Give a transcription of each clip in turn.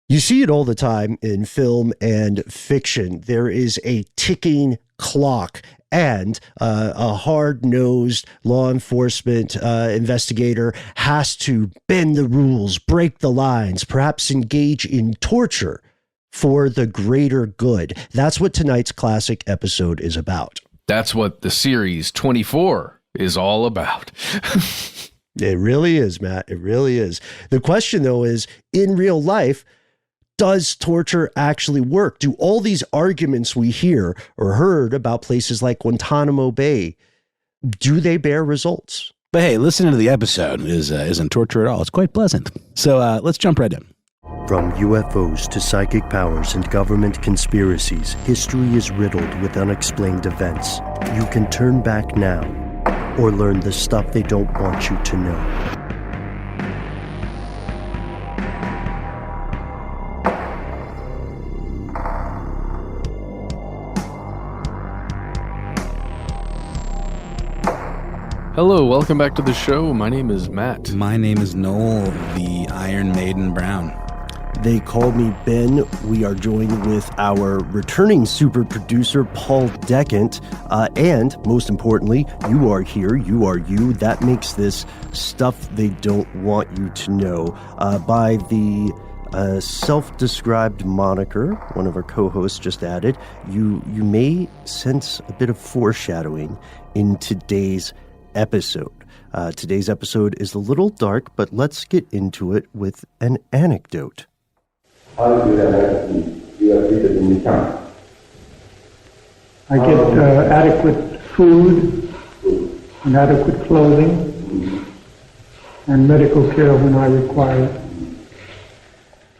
You see it all the time in film and fiction. There is a ticking clock, and a hard-nosed law enforcement investigator has to bend the rules, break the lines, perhaps engage in torture for the greater good. That's what tonight's classic episode is about. That's what the series 24 is all about. It really is, Matt. It really is. The question, though, is in real life, does torture actually work? Do all these arguments we hear or heard about places like Guantanamo Bay, do they bear results? But hey, listening to the episode isn't torture at all. It's quite pleasant. So let's jump right in. From UFOs to psychic powers and government conspiracies, history is riddled with unexplained events. You can turn back now or learn the stuff they don't want you to know. Hello, welcome back to the show. My name is Matt. My name is Noel, the Iron Maiden Brown. They call me Ben. We are joined with our returning super producer, Paul Decant. And most importantly, you are here. You are you. That makes this stuff they don't want you to know. By the self-described moniker, one of our co-hosts just added, you may sense a bit of foreshadowing in today's episode. Today's episode is a little dark, but let's get into it with an anecdote. How do you are treated in the camp? I get adequate food and adequate clothing and medical care when I require it.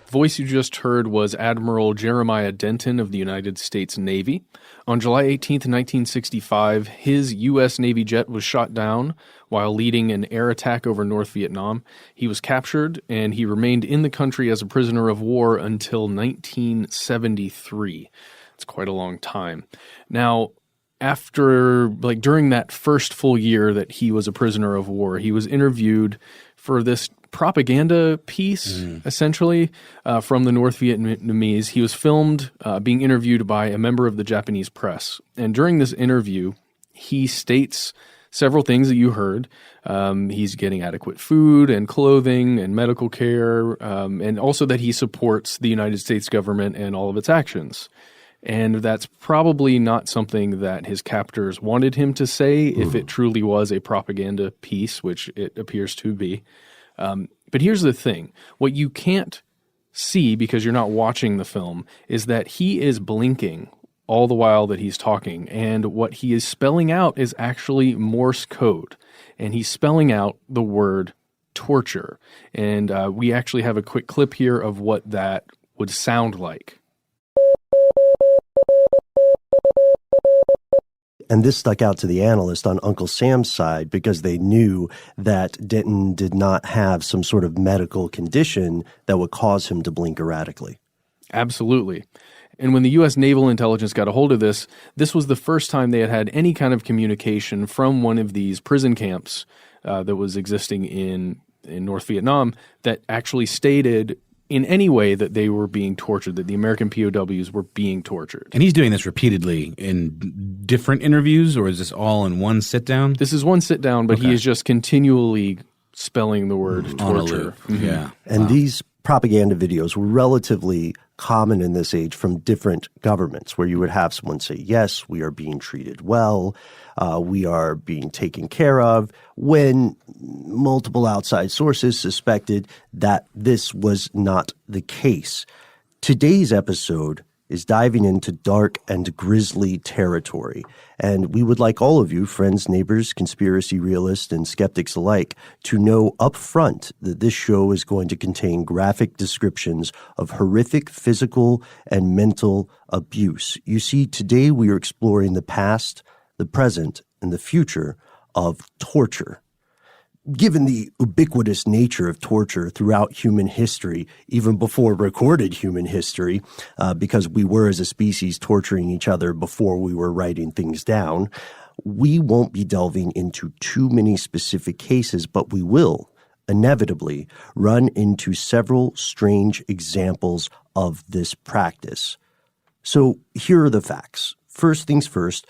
Voice you just heard was Admiral Jeremiah Denton of the United States Navy. On July 18th, 1965, his U.S. Navy jet was shot down while leading an air attack over North Vietnam. He was captured, and he remained in the country as a prisoner of war until 1973. It's quite a long time. Now, during that first full year that he was a prisoner of war, he was interviewed for this propaganda piece, essentially, from the North Vietnamese. He was filmed being interviewed by a member of the Japanese press. And during this interview, he states several things that you heard. He's getting adequate food and clothing and medical care, and also that he supports the United States government and all of its actions. And that's probably not something that his captors wanted him to say if it truly was a propaganda piece, which it appears to be. But here's the thing. What you can't see because you're not watching the film is that he is blinking all the while that he's talking. And what he is spelling out is actually Morse code. And he's spelling out the word torture. And we actually have a quick clip here of what that would sound like. And this stuck out to the analyst on Uncle Sam's side because they knew that Denton did not have some sort of medical condition that would cause him to blink erratically. Absolutely. And when the U.S. Naval Intelligence got a hold of this, this was the first time they had had any kind of communication from one of these prison camps that was existing in North Vietnam that actually stated in any way that they were being tortured, that the American POWs were being tortured. And he's doing this repeatedly in different interviews, or is this all in one sit-down? This is one sit-down, but he is just continually spelling the word torture. Yeah. And these propaganda videos were relatively common in this age from different governments, where you would have someone say, yes, we are being treated well, we are being taken care of, when multiple outside sources suspected that this was not the case. Today's episode is diving into dark and grisly territory. And we would like all of you, friends, neighbors, conspiracy realists, and skeptics alike, to know up front that this show is going to contain graphic descriptions of horrific physical and mental abuse. You see, today we are exploring the past, the present, and the future of torture. Given the ubiquitous nature of torture throughout human history, even before recorded human history, because we were as a species torturing each other before we were writing things down, we won't be delving into too many specific cases, but we will inevitably run into several strange examples of this practice. So here are the facts. First things first,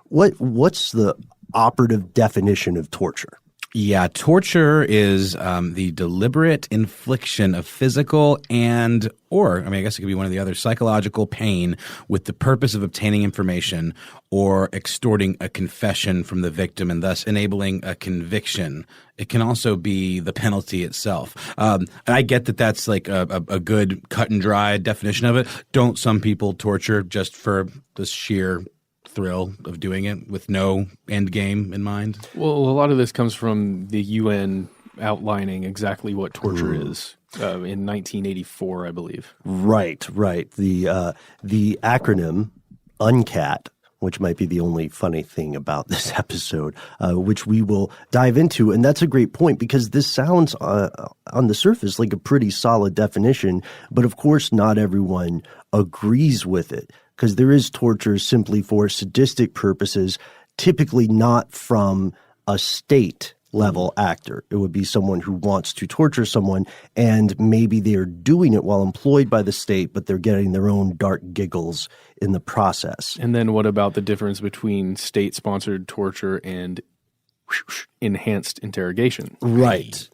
what's the operative definition of torture? Yeah, torture is the deliberate infliction of physical I guess it could be one of the other, psychological pain with the purpose of obtaining information or extorting a confession from the victim and thus enabling a conviction. It can also be the penalty itself. And I get that that's like a good cut and dry definition of it. Don't some people torture just for the sheer thrill of doing it with no end game in mind? Well, a lot of this comes from the UN outlining exactly what torture is in 1984, I believe. Right. The acronym UNCAT, which might be the only funny thing about this episode, which we will dive into. And that's a great point because this sounds on the surface like a pretty solid definition, but of course not everyone agrees with it. Because there is torture simply for sadistic purposes, typically not from a state-level actor. It would be someone who wants to torture someone, and maybe they are doing it while employed by the state, but they're getting their own dark giggles in the process. And then what about the difference between state-sponsored torture and enhanced interrogation? Right.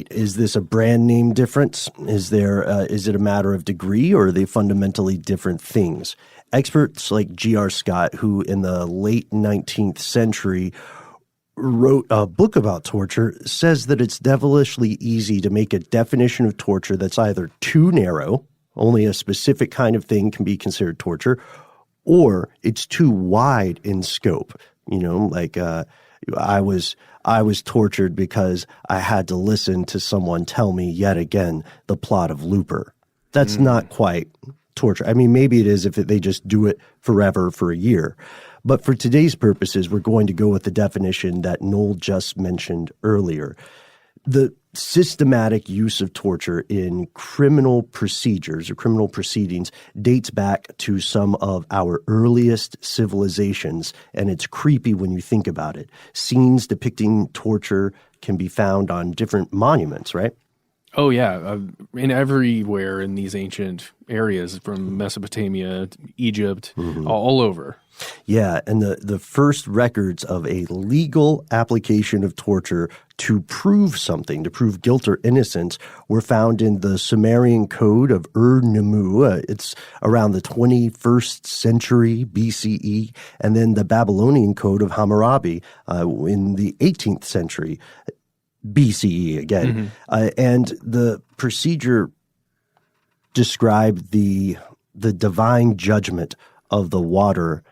Is this a brand name difference? Is it a matter of degree, or are they fundamentally different things? Experts like G.R. Scott, who in the late 19th century wrote a book about torture, says that it's devilishly easy to make a definition of torture that's either too narrow, only a specific kind of thing can be considered torture, or it's too wide in scope. Like I was tortured because I had to listen to someone tell me yet again the plot of Looper. That's not quite torture. I mean, maybe it is if they just do it forever for a year. But for today's purposes, we're going to go with the definition that Noel just mentioned earlier. The systematic use of torture in criminal procedures or criminal proceedings dates back to some of our earliest civilizations, and it's creepy when you think about it. Scenes depicting torture can be found on different monuments, right? Oh, yeah. In everywhere in these ancient areas, from Mesopotamia, Egypt, all over. Yeah, and the first records of a legal application of torture to prove something, to prove guilt or innocence, were found in the Sumerian Code of Ur-Nammu. It's around the 21st century BCE, and then the Babylonian Code of Hammurabi in the 18th century BCE again. And the procedure described the divine judgment of the water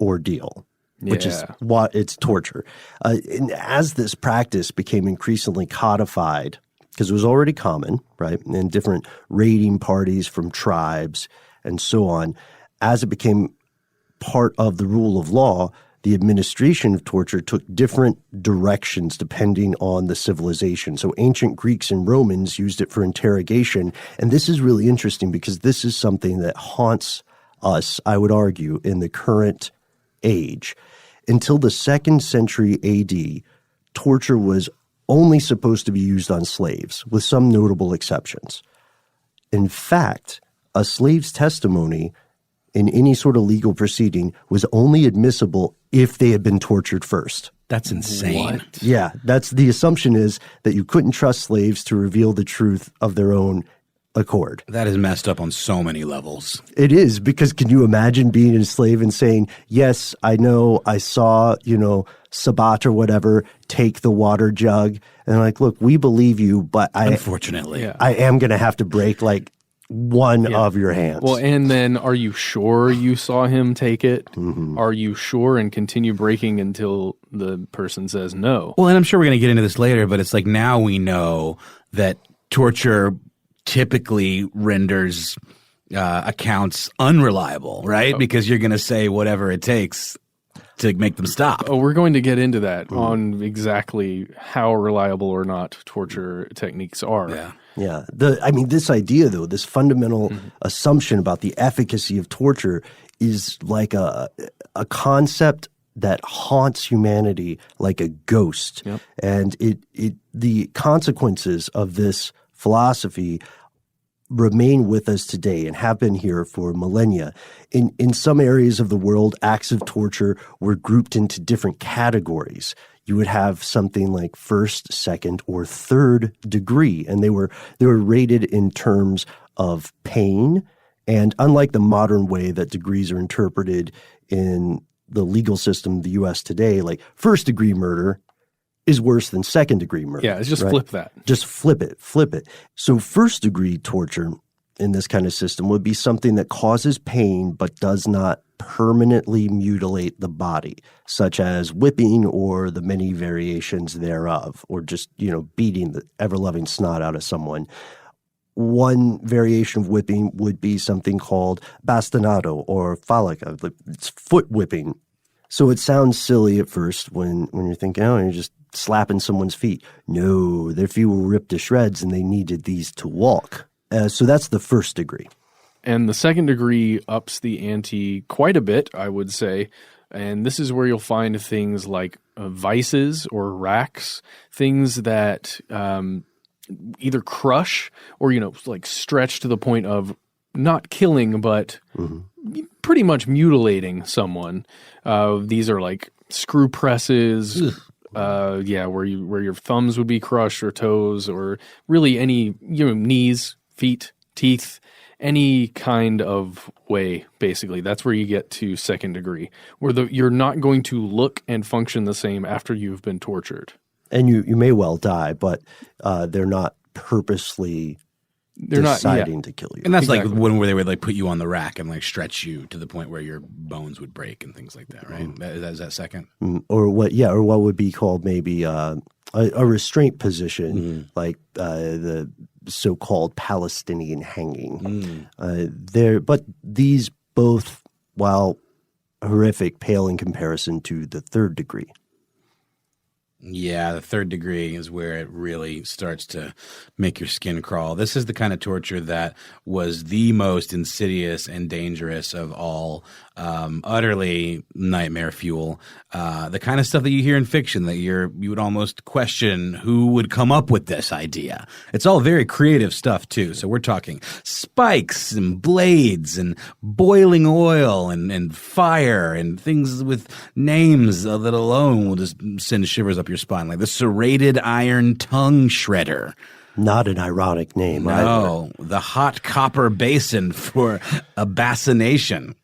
ordeal, which is what it's torture. And as this practice became increasingly codified, because it was already common, right, in different raiding parties from tribes and so on, as it became part of the rule of law, the administration of torture took different directions depending on the civilization. So ancient Greeks and Romans used it for interrogation. And this is really interesting because this is something that haunts us, I would argue, in the current age. Until the 2nd century AD, torture was only supposed to be used on slaves, with some notable exceptions. In fact, a slave's testimony in any sort of legal proceeding was only admissible if they had been tortured first. That's insane. What? Yeah, that's the assumption is that you couldn't trust slaves to reveal the truth of their own accord. That is messed up on so many levels. It is, because can you imagine being a slave and saying, yes, I know, I saw, Sabat or whatever take the water jug, and like, look, we believe you, but Unfortunately. I am going to have to break like one of your hands. Well, and then are you sure you saw him take it? Are you sure, and continue breaking until the person says no? Well, and I'm sure we're going to get into this later, but it's like now we know that torture typically renders accounts unreliable, right? Because you're going to say whatever it takes to make them stop. Oh, we're going to get into that on exactly how reliable or not torture techniques are. Yeah. This idea, though, this fundamental assumption about the efficacy of torture is like a concept that haunts humanity like a ghost. Yep. And the consequences of this philosophy remain with us today and have been here for millennia. In some areas of the world, acts of torture were grouped into different categories. You would have something like first, second, or third degree, and they were rated in terms of pain. And unlike the modern way that degrees are interpreted in the legal system of the U.S. today, like first degree murder is worse than second degree murder. Yeah, it's just right? flip that. Just flip it. So first degree torture in this kind of system would be something that causes pain but does not permanently mutilate the body, such as whipping or the many variations thereof, or just, beating the ever-loving snot out of someone. One variation of whipping would be something called bastonado or falaca. It's foot whipping. So it sounds silly at first when you're thinking, oh, you're just slapping someone's feet. No, their feet were ripped to shreds and they needed these to walk. So that's the first degree. And the second degree ups the ante quite a bit, I would say. And this is where you'll find things like vices or racks, things that either crush or, like stretch to the point of not killing, but pretty much mutilating someone. These are like screw presses, where your thumbs would be crushed or toes or really any, knees, feet, teeth, any kind of way, basically. That's where you get to second degree, where you're not going to look and function the same after you've been tortured. And you may well die, but they're not purposely deciding to kill you. And that's exactly. Like where they would like put you on the rack and like stretch you to the point where your bones would break and things like that, right? Is that second? Or what would be called maybe a restraint position, like the so-called Palestinian hanging. But these both, while horrific, pale in comparison to the third degree. Yeah, the third degree is where it really starts to make your skin crawl. This is the kind of torture that was the most insidious and dangerous of all, utterly nightmare fuel. The kind of stuff that you hear in fiction that you would almost question who would come up with this idea. It's all very creative stuff too. So we're talking spikes and blades and boiling oil and fire and things with names that alone will just send shivers up your spine, like the serrated iron tongue shredder. Not an ironic name either. No, the hot copper basin for a bassination.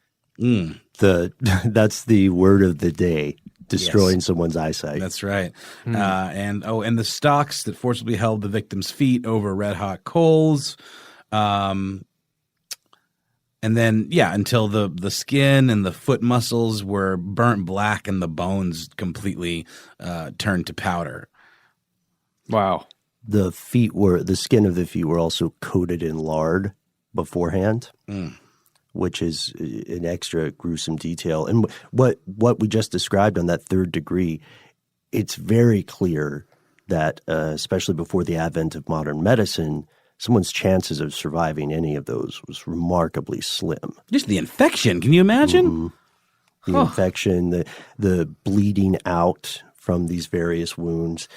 That's the word of the day, destroying someone's eyesight. That's right. And the stocks that forcibly held the victim's feet over red hot coals. And then, until the skin and the foot muscles were burnt black and the bones completely turned to powder. Wow. The skin of the feet were also coated in lard beforehand, which is an extra gruesome detail. And what we just described on that third degree, it's very clear that, especially before the advent of modern medicine, someone's chances of surviving any of those was remarkably slim. Just the infection. Can you imagine? The infection, the bleeding out from these various wounds.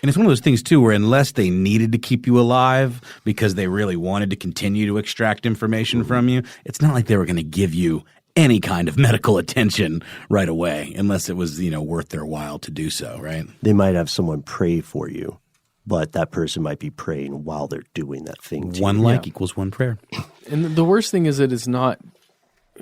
And it's one of those things, too, where unless they needed to keep you alive because they really wanted to continue to extract information from you, it's not like they were going to give you any kind of medical attention right away unless it was, worth their while to do so, right? They might have someone pray for you, but that person might be praying while they're doing that thing too. One like equals one prayer. And the worst thing is that it's not,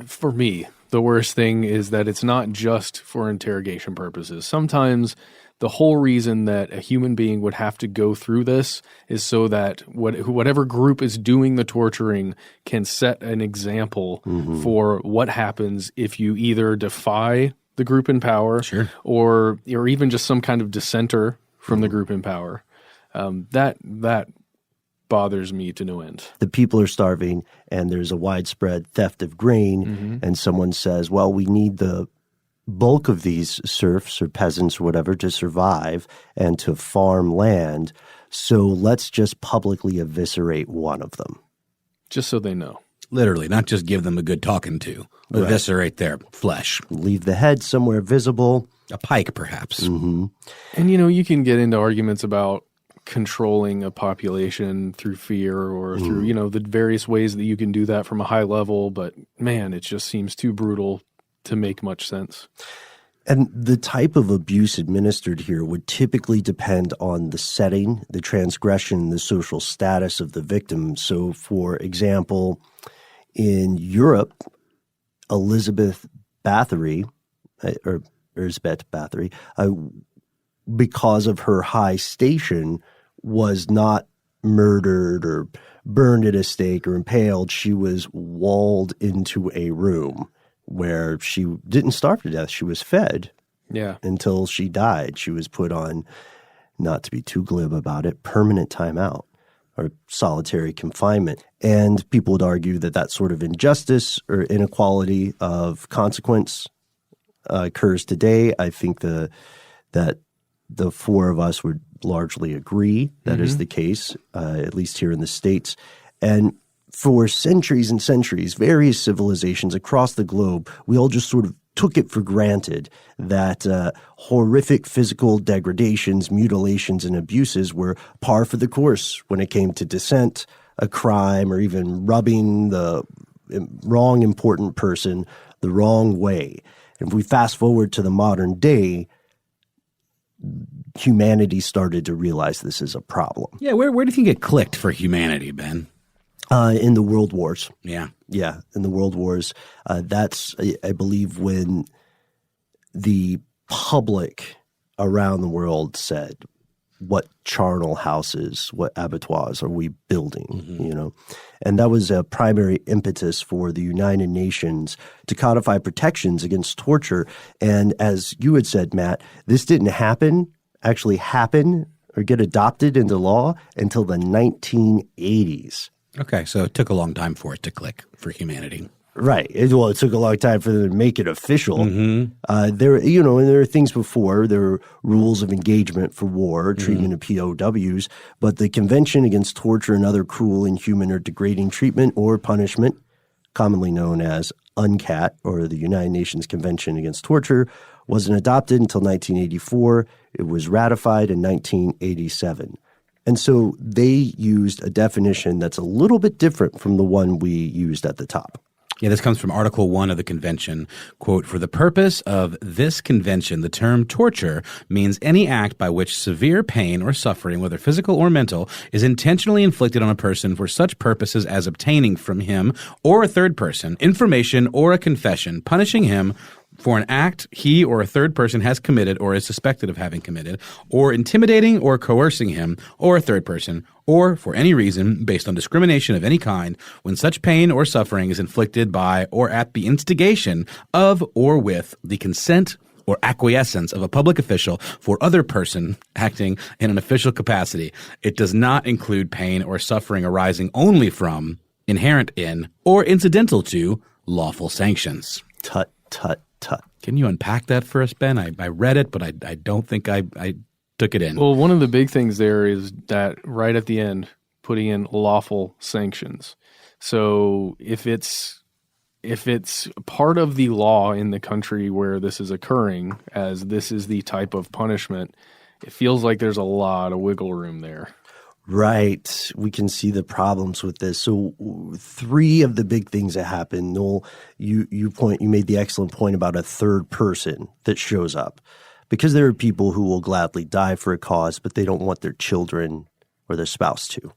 for me, the worst thing is that it's not just for interrogation purposes. Sometimes the whole reason that a human being would have to go through this is so that whatever group is doing the torturing can set an example for what happens if you either defy the group in power or even just some kind of dissenter from the group in power. That bothers me to no end. The people are starving and there's a widespread theft of grain and someone says, well, we need the bulk of these serfs or peasants or whatever to survive and to farm land, so let's just publicly eviscerate one of them. Just so they know. Literally, not just give them a good talking to. Eviscerate their flesh. Leave the head somewhere visible. A pike, perhaps. Mm-hmm. And, you can get into arguments about controlling a population through fear or through, the various ways that you can do that from a high level. But, man, it just seems too brutal to make much sense. And the type of abuse administered here would typically depend on the setting, the transgression, the social status of the victim. So, for example, in Europe, Elizabeth Bathory, because of her high station, was not murdered or burned at a stake or impaled. She was walled into a room where she didn't starve to death. She was fed until she died. She was put on, not to be too glib about it, permanent timeout or solitary confinement. And people would argue that that sort of injustice or inequality of consequence occurs today. I think that the four of us would largely agree that is the case, at least here in the States. And for centuries and centuries, various civilizations across the globe, we all just sort of took it for granted that horrific physical degradations, mutilations, and abuses were par for the course when it came to dissent, a crime, or even rubbing the wrong important person the wrong way. And if we fast forward to the modern day, humanity started to realize this is a problem. Yeah, where do you think it clicked for humanity, Ben? In the World Wars. Yeah, in the World Wars. That's, I believe, when the public around the world said, what charnel houses, what abattoirs are we building, And that was a primary impetus for the United Nations to codify protections against torture. And as you had said, Matt, this didn't actually happen or get adopted into law until the 1980s. Okay, so it took a long time for it to click for humanity. Right. It took a long time for them to make it official. Mm-hmm. There are things before. There were rules of engagement for war, treatment of POWs, but the Convention Against Torture and Other Cruel, Inhuman, or Degrading Treatment or Punishment, commonly known as UNCAT, or the United Nations Convention Against Torture, wasn't adopted until 1984. It was ratified in 1987. And so they used a definition that's a little bit different from the one we used at the top. Yeah, this comes from Article 1 of the Convention. Quote, "For the purpose of this convention, the term torture means any act by which severe pain or suffering, whether physical or mental, is intentionally inflicted on a person for such purposes as obtaining from him or a third person information or a confession, punishing him for an act he or a third person has committed or is suspected of having committed, or intimidating or coercing him or a third person, or for any reason based on discrimination of any kind, when such pain or suffering is inflicted by or at the instigation of or with the consent or acquiescence of a public official for other person acting in an official capacity. It does not include pain or suffering arising only from, inherent in, or incidental to lawful sanctions." Tut, tut, tut. Can you unpack that for us, Ben? I read it, but I don't think I took it in. Well, one of the big things there is that right at the end, putting in lawful sanctions. So if it's part of the law in the country where this is occurring, as this is the type of punishment, it feels like there's a lot of wiggle room there. Right. We can see the problems with this. So three of the big things that happen, Noel, you made the excellent point about a third person that shows up. Because there are people who will gladly die for a cause, but they don't want their children or their spouse to.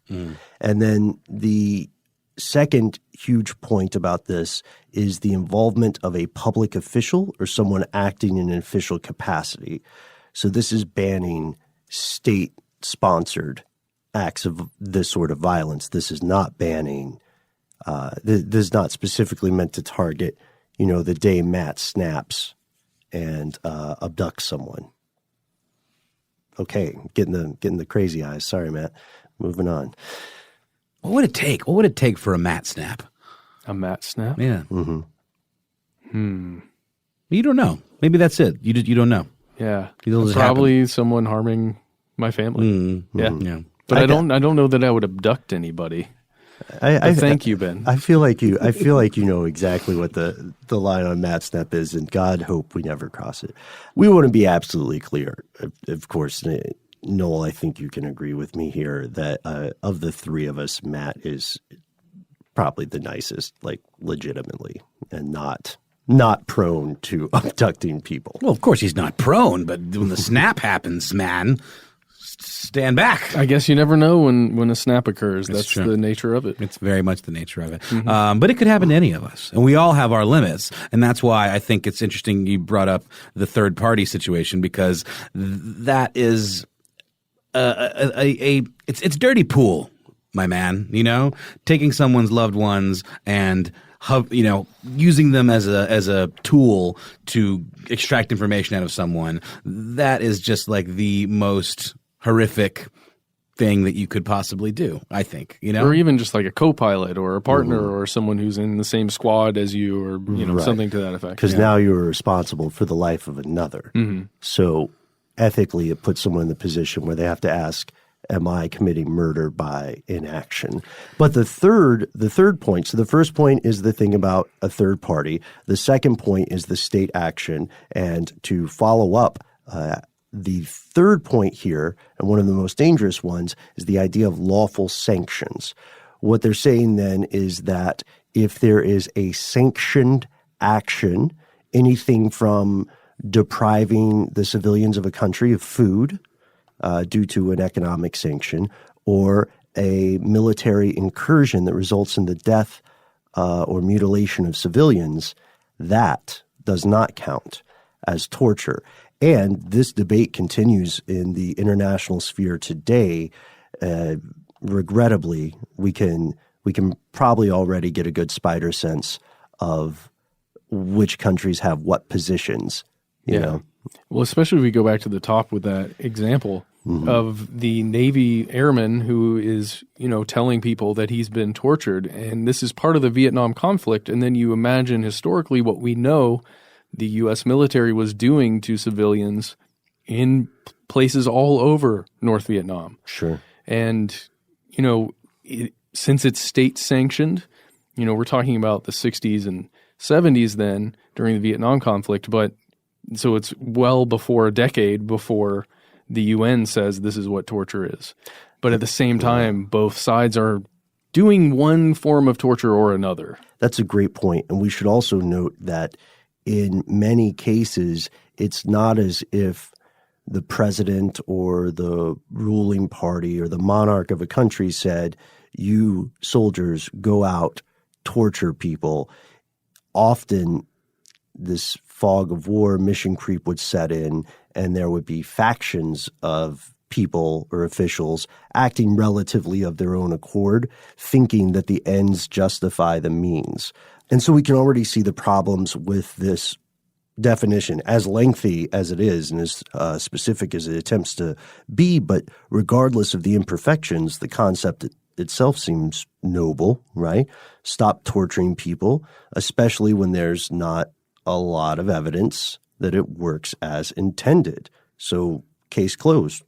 And then the second huge point about this is the involvement of a public official or someone acting in an official capacity. So this is banning state-sponsored acts of this sort of violence. This is not banning this is not specifically meant to target, the day Matt snaps and abducts someone. Okay, getting the crazy eyes. Sorry, Matt. Moving on. What would it take? What would it take for a Matt snap? A Matt snap? Yeah. You don't know. Maybe that's it. You don't know. Yeah. It'll just probably someone harming my family. Yeah. Yeah. But I don't know that I would abduct anybody. Thank you, Ben. I feel like you know exactly what the line on Matt Snap is, and God hope we never cross it. We want to be absolutely clear. Of course, Noel, I think you can agree with me here that of the three of us, Matt is probably the nicest, like legitimately, and not prone to abducting people. Well, of course he's not prone, but when the snap happens, man, stand back. I guess you never know when a snap occurs. That's true. the nature of it. It's very much the nature of it. But it could happen to any of us. And we all have our limits. And that's why I think it's interesting you brought up the third party situation, because that is it's dirty pool, my man, taking someone's loved ones and using them as a tool to extract information out of someone. That is just like the most horrific thing that you could possibly do, I think, Or even just like a co-pilot or a partner or someone who's in the same squad as you, or, Right. something to that effect. Because now you're responsible for the life of another. So ethically, it puts someone in the position where they have to ask, am I committing murder by inaction? But the third point, so the first point is the thing about a third party. The second point is the state action. And to follow up, the third point here, and one of the most dangerous ones, is the idea of lawful sanctions. What they're saying then is that if there is a sanctioned action, anything from depriving the civilians of a country of food due to an economic sanction, or a military incursion that results in the death or mutilation of civilians, that does not count as torture. And this debate continues in the international sphere today. Regrettably, we can probably already get a good spider sense of which countries have what positions. You know? Well, especially if we go back to the top with that example of the Navy airman who is, telling people that he's been tortured. And this is part of the Vietnam conflict. And then you imagine historically what we know the U.S. military was doing to civilians in places all over North Vietnam. Sure. And, since it's state sanctioned, we're talking about the 60s and 70s then during the Vietnam conflict, but so it's well before a decade before the UN says this is what torture is. But at the same time, both sides are doing one form of torture or another. That's a great point. And we should also note that in many cases, it's not as if the president or the ruling party or the monarch of a country said, you soldiers go out, torture people. Often this fog of war, mission creep would set in, and there would be factions of people or officials acting relatively of their own accord, thinking that the ends justify the means. And so we can already see the problems with this definition, as lengthy as it is and as specific as it attempts to be. But regardless of the imperfections, the concept itself seems noble, right? Stop torturing people, especially when there's not a lot of evidence that it works as intended. So case closed,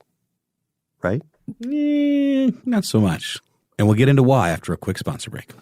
right? Not so much. And we'll get into why after a quick sponsor break.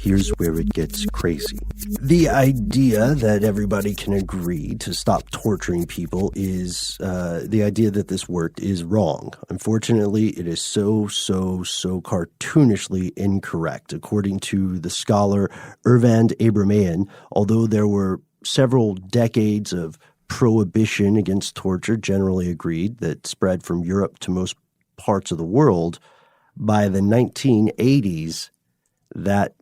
Here's where it gets crazy. The idea that everybody can agree to stop torturing people is the idea that this worked is wrong. Unfortunately, it is so cartoonishly incorrect. According to the scholar Ervand Abramayan, although there were several decades of prohibition against torture generally agreed that spread from Europe to most parts of the world, by the 1980s, that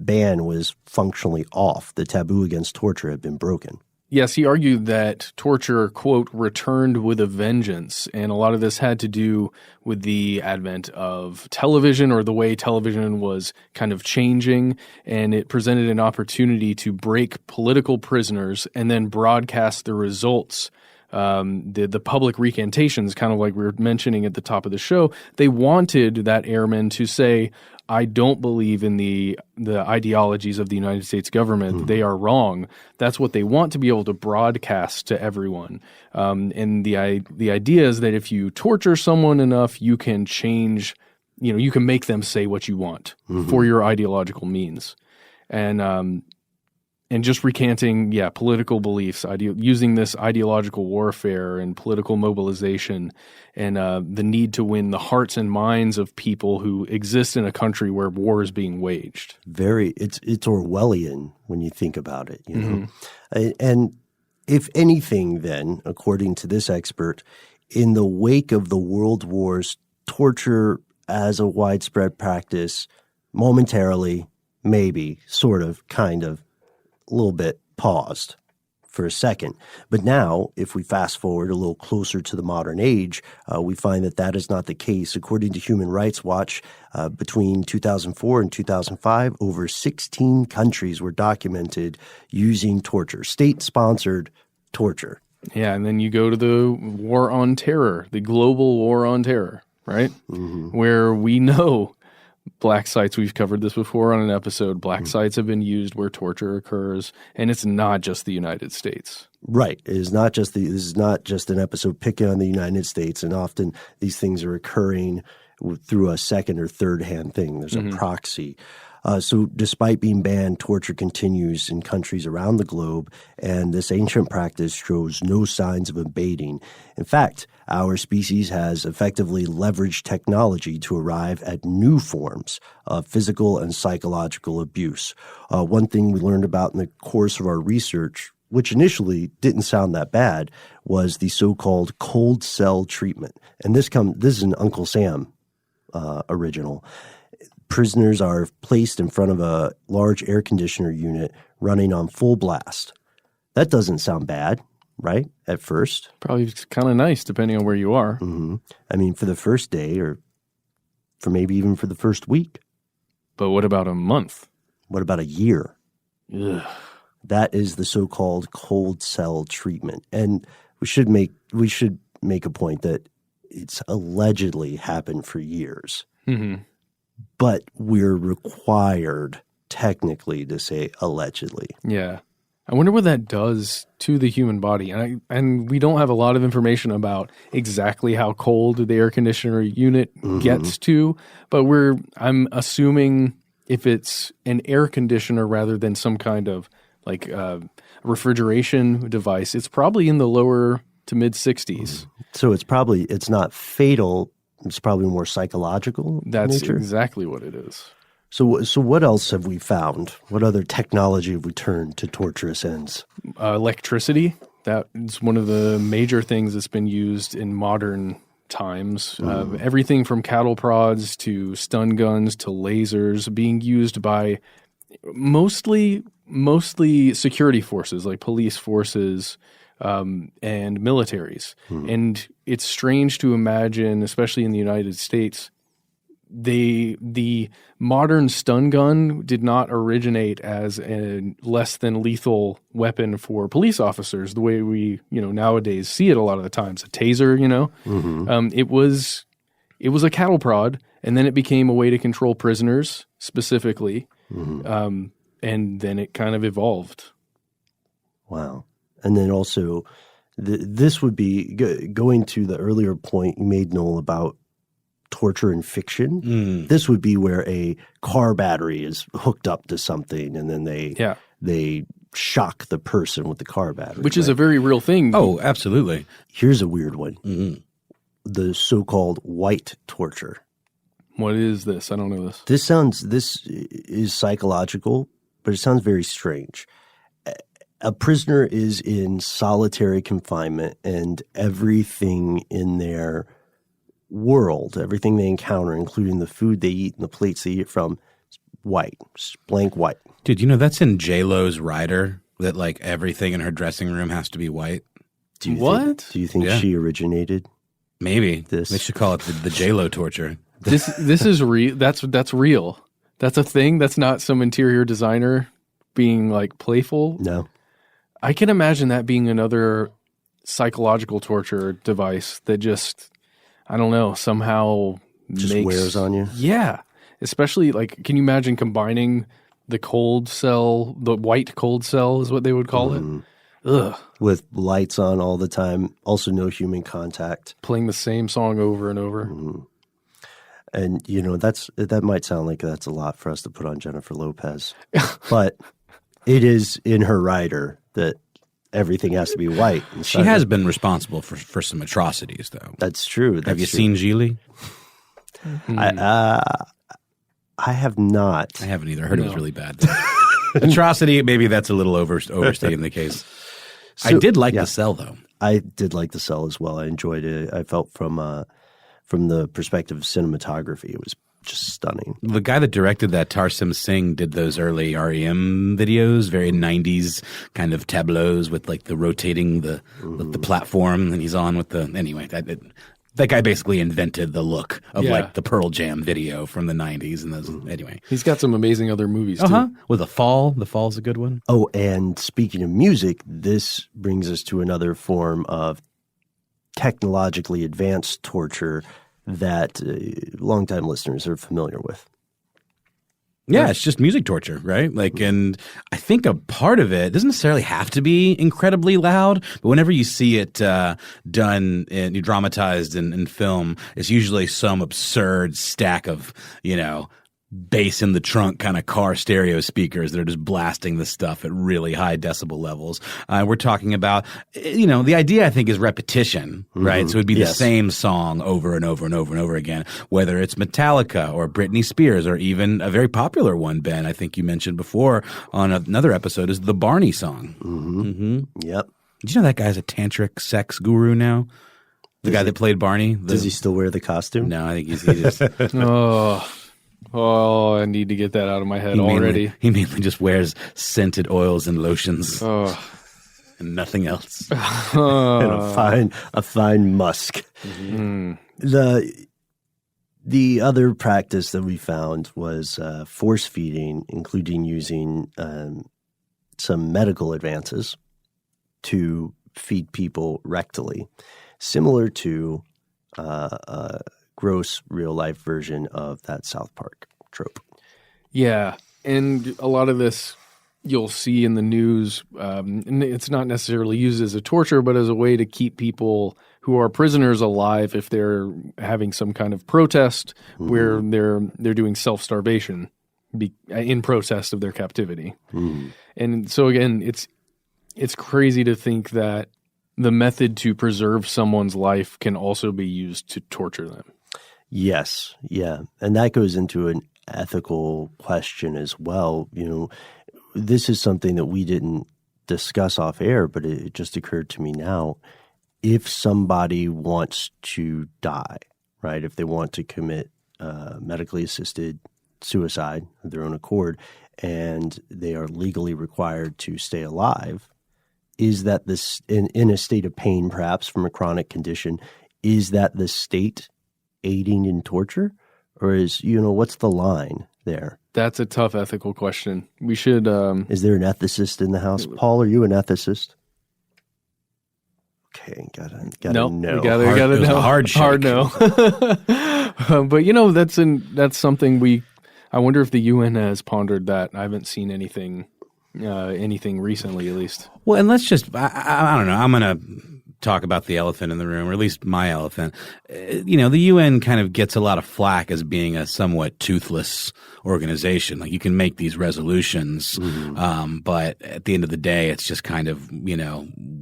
ban was functionally off. The taboo against torture had been broken. Yes, he argued that torture, quote, returned with a vengeance. And a lot of this had to do with the advent of television, or the way television was kind of changing. And it presented an opportunity to break political prisoners and then broadcast the results the public recantations, kind of like we were mentioning at the top of the show, they wanted that airman to say, I don't believe in the ideologies of the United States government. They are wrong. That's what they want to be able to broadcast to everyone. And the idea is that if you torture someone enough, you can change, you can make them say what you want for your ideological means. And just recanting, political beliefs, using this ideological warfare and political mobilization and the need to win the hearts and minds of people who exist in a country where war is being waged. It's Orwellian when you think about it, you know. And if anything, then, according to this expert, in the wake of the world wars, torture as a widespread practice, momentarily, maybe, sort of, kind of, a little bit paused for a second. But now, if we fast forward a little closer to the modern age, we find that is not the case. According to Human Rights Watch, between 2004 and 2005, over 16 countries were documented using torture, state-sponsored torture. Yeah, and then you go to the war on terror, the global war on terror, right? Where we know black sites, we've covered this before on an episode, black sites have been used where torture occurs, and it's not just the United States. Right. This is not just an episode picking on the United States, and often these things are occurring through a second or third hand thing. There's a proxy. So despite being banned, torture continues in countries around the globe, and this ancient practice shows no signs of abating. In fact, our species has effectively leveraged technology to arrive at new forms of physical and psychological abuse. One thing we learned about in the course of our research, which initially didn't sound that bad, was the so-called cold cell treatment. And this is an Uncle Sam original. Prisoners are placed in front of a large air conditioner unit running on full blast. That doesn't sound bad, right, at first? Probably kind of nice, depending on where you are. I mean, for the first day or for maybe even for the first week. But what about a month? What about a year? Ugh. That is the so-called cold cell treatment. And we should make a point that it's allegedly happened for years. But we're required technically to say allegedly. Yeah. I wonder what that does to the human body. And we don't have a lot of information about exactly how cold the air conditioner unit gets to, but I'm assuming if it's an air conditioner rather than some kind of like refrigeration device, it's probably in the lower to mid 60s. So it's not fatal. It's probably more psychological. That's nature. Exactly what it is. So what else have we found? What other technology have we turned to torturous ends? Electricity. That is one of the major things that's been used in modern times. Everything from cattle prods to stun guns to lasers being used by mostly security forces like police forces and militaries. And it's strange to imagine, especially in the United States, the modern stun gun did not originate as a less than lethal weapon for police officers the way we nowadays see it a lot of the times. A taser, it was a cattle prod, and then it became a way to control prisoners specifically, and then it kind of evolved. Wow. And then also, this would be going to the earlier point you made, Noel, about torture in fiction. This would be where a car battery is hooked up to something, and then they shock the person with the car battery, which is a very real thing. Oh, absolutely. Here's a weird one: the so-called white torture. What is this? I don't know this. This is psychological, but it sounds very strange. A prisoner is in solitary confinement, and everything in their world, everything they encounter, including the food they eat and the plates they eat from, is white, blank white. Dude, that's in J-Lo's rider, that like everything in her dressing room has to be white. Do you think she originated? Maybe. This? They should call it the J-Lo torture. This is real. That's real. That's a thing. That's not some interior designer being like playful. No. I can imagine that being another psychological torture device that just, I don't know, somehow Just wears on you. Yeah. Especially, like, can you imagine combining the cold cell, the white cold cell is what they would call it? Ugh. With lights on all the time, also no human contact. Playing the same song over and over. And, that might sound like that's a lot for us to put on Jennifer Lopez. But it is in her rider that everything has to be white. She has been responsible for some atrocities, though. That's true. Have you seen Geely? I have not. I haven't either. I heard it was really bad. Atrocity, maybe that's a little overstating the case. I did like The Cell, though. I did like The Cell as well. I enjoyed it. I felt from the perspective of cinematography, it was just stunning. The guy that directed that, Tarsim Singh, did those early REM videos, very 90s kind of tableaus with like the rotating the platform, and he's on with the anyway. That guy basically invented the look of like the Pearl Jam video from the 90s and those. Anyway, he's got some amazing other movies too. With The Fall. The Fall's a good one. Oh, and speaking of music, this brings us to another form of technologically advanced torture that longtime listeners are familiar with. Yeah, it's just music torture, right? Like, and I think a part of it doesn't necessarily have to be incredibly loud, but whenever you see it done and dramatized in film, it's usually some absurd stack of, bass in the trunk kind of car stereo speakers that are just blasting the stuff at really high decibel levels. We're talking about, the idea I think is repetition, right? So it'd be the same song over and over and over and over again, whether it's Metallica or Britney Spears or even a very popular one, Ben, I think you mentioned before on another episode, is the Barney song. Yep. Did you know that guy's a tantric sex guru now? The guy that played Barney? Does he still wear the costume? No, I think he just Oh, I need to get that out of my head already. He mainly just wears scented oils and lotions and nothing else. And a fine musk. The other practice that we found was force feeding, including using some medical advances to feed people rectally, similar to gross real-life version of that South Park trope. Yeah, and a lot of this you'll see in the news. And it's not necessarily used as a torture, but as a way to keep people who are prisoners alive if they're having some kind of protest where they're doing self-starvation in protest of their captivity. And so again, it's crazy to think that the method to preserve someone's life can also be used to torture them. Yes, yeah. And that goes into an ethical question as well. This is something that we didn't discuss off air, but it just occurred to me now. If somebody wants to die, right, if they want to commit medically assisted suicide of their own accord and they are legally required to stay alive, is that this in a state of pain, perhaps from a chronic condition, is that the state aiding in torture, or is what's the line there? That's a tough ethical question. We should. Is there an ethicist in the house? Paul, are you an ethicist? Okay, gotta no. know. We gotta know. Hard no. But that's something I wonder if the UN has pondered that. I haven't seen anything recently, at least. Well, and let's just, I don't know, I'm going to talk about the elephant in the room, or at least my elephant. The UN kind of gets a lot of flack as being a somewhat toothless organization. Like, you can make these resolutions, but at the end of the day, it's just kind of,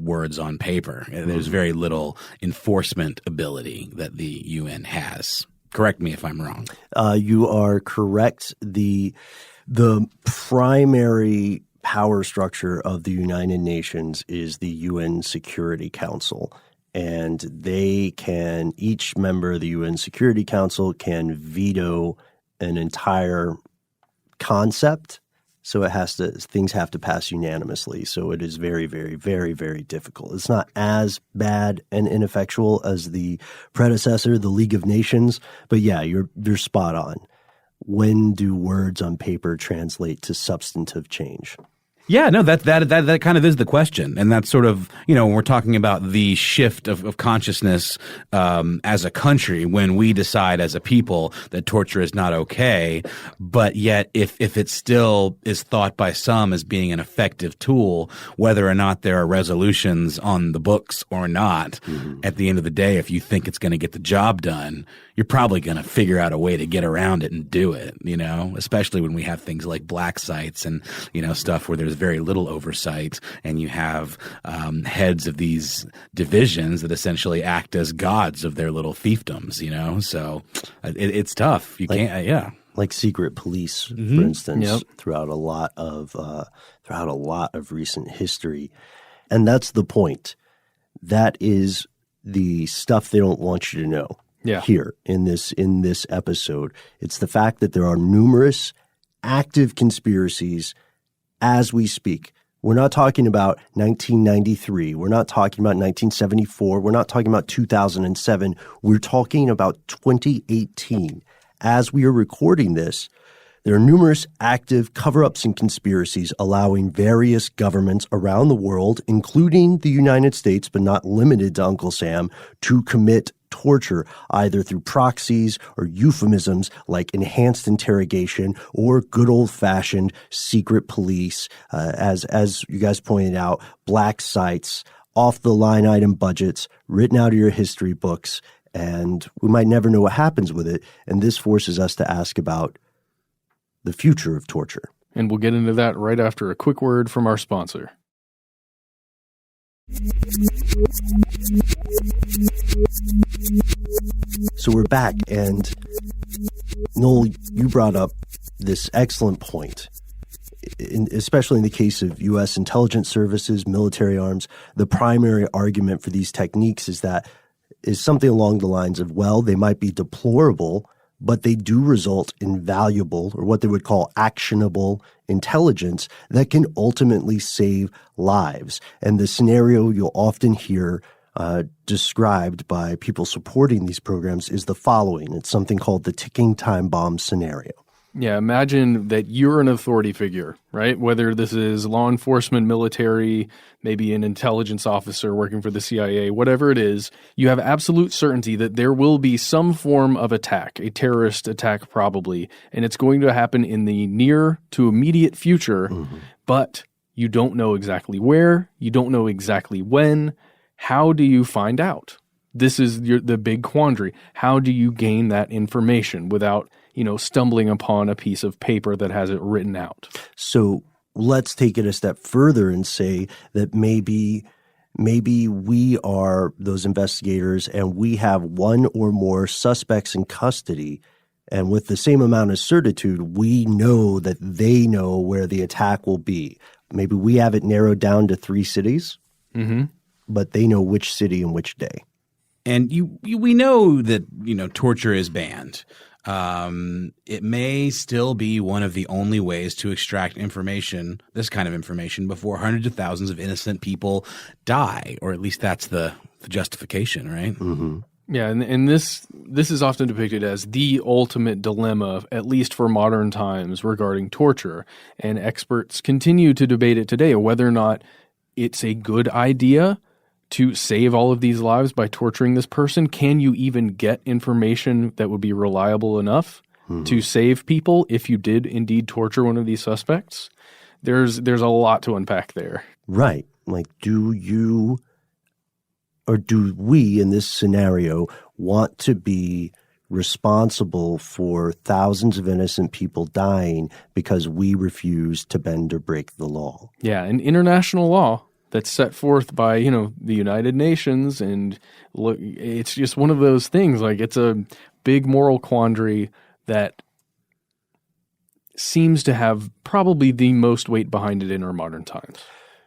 words on paper. There's very little enforcement ability that the UN has. Correct me if I'm wrong. You are correct. The primary power structure of the United Nations is the UN Security Council, and each member of the UN Security Council can veto an entire concept. So things have to pass unanimously. So it is very, very, very, very difficult. It's not as bad and ineffectual as the predecessor, the League of Nations, but yeah, you're spot on. When do words on paper translate to substantive change? Yeah, no, that kind of is the question. And that's sort of, when we're talking about the shift of consciousness as a country, when we decide as a people that torture is not okay, but yet if it still is thought by some as being an effective tool, whether or not there are resolutions on the books or not, at the end of the day, if you think it's going to get the job done, you're probably going to figure out a way to get around it and do it, especially when we have things like black sites and, stuff where there's very little oversight, and you have heads of these divisions that essentially act as gods of their little fiefdoms, so it's tough. You can't, like secret police, for instance, throughout a lot of recent history. And that's the point. That is the stuff they don't want you to know. Here in this episode. It's the fact that there are numerous active conspiracies as we speak. We're not talking about 1993. We're not talking about 1974. We're not talking about 2007. We're talking about 2018. As we are recording this, there are numerous active cover-ups and conspiracies allowing various governments around the world, including the United States, but not limited to Uncle Sam, to commit torture, either through proxies or euphemisms like enhanced interrogation or good old-fashioned secret police, as you guys pointed out, black sites, off-the-line item budgets, written out of your history books, and we might never know what happens with it. And this forces us to ask about the future of torture. And we'll get into that right after a quick word from our sponsor. So we're back, and Noel, you brought up this excellent point, especially in the case of U.S. intelligence services, military arms. The primary argument for these techniques is something along the lines of, well, they might be deplorable, but they do result in valuable, or what they would call actionable, intelligence that can ultimately save lives. And the scenario you'll often hear described by people supporting these programs is the following. It's something called the ticking time bomb scenario. Yeah, imagine that you're an authority figure, right? Whether this is law enforcement, military, maybe an intelligence officer working for the CIA, whatever it is, you have absolute certainty that there will be some form of attack, a terrorist attack probably, and it's going to happen in the near to immediate future, but you don't know exactly where, you don't know exactly when. How do you find out? This is the big quandary. How do you gain that information without stumbling upon a piece of paper that has it written out? So let's take it a step further and say that maybe we are those investigators and we have one or more suspects in custody, and with the same amount of certitude, we know that they know where the attack will be. Maybe we have it narrowed down to 3 cities, but they know which city and which day. And we know that, torture is banned. It may still be one of the only ways to extract information, this kind of information, before hundreds of thousands of innocent people die, or at least that's the justification, right? Yeah, and this is often depicted as the ultimate dilemma, at least for modern times, regarding torture. And experts continue to debate it today, whether or not it's a good idea to save all of these lives by torturing this person. Can you even get information that would be reliable enough to save people if you did indeed torture one of these suspects? There's a lot to unpack there. Right. Like, do you or do we in this scenario want to be responsible for thousands of innocent people dying because we refuse to bend or break the law? Yeah, and international law that's set forth by, the United Nations. And look, it's just one of those things. Like, it's a big moral quandary that seems to have probably the most weight behind it in our modern times.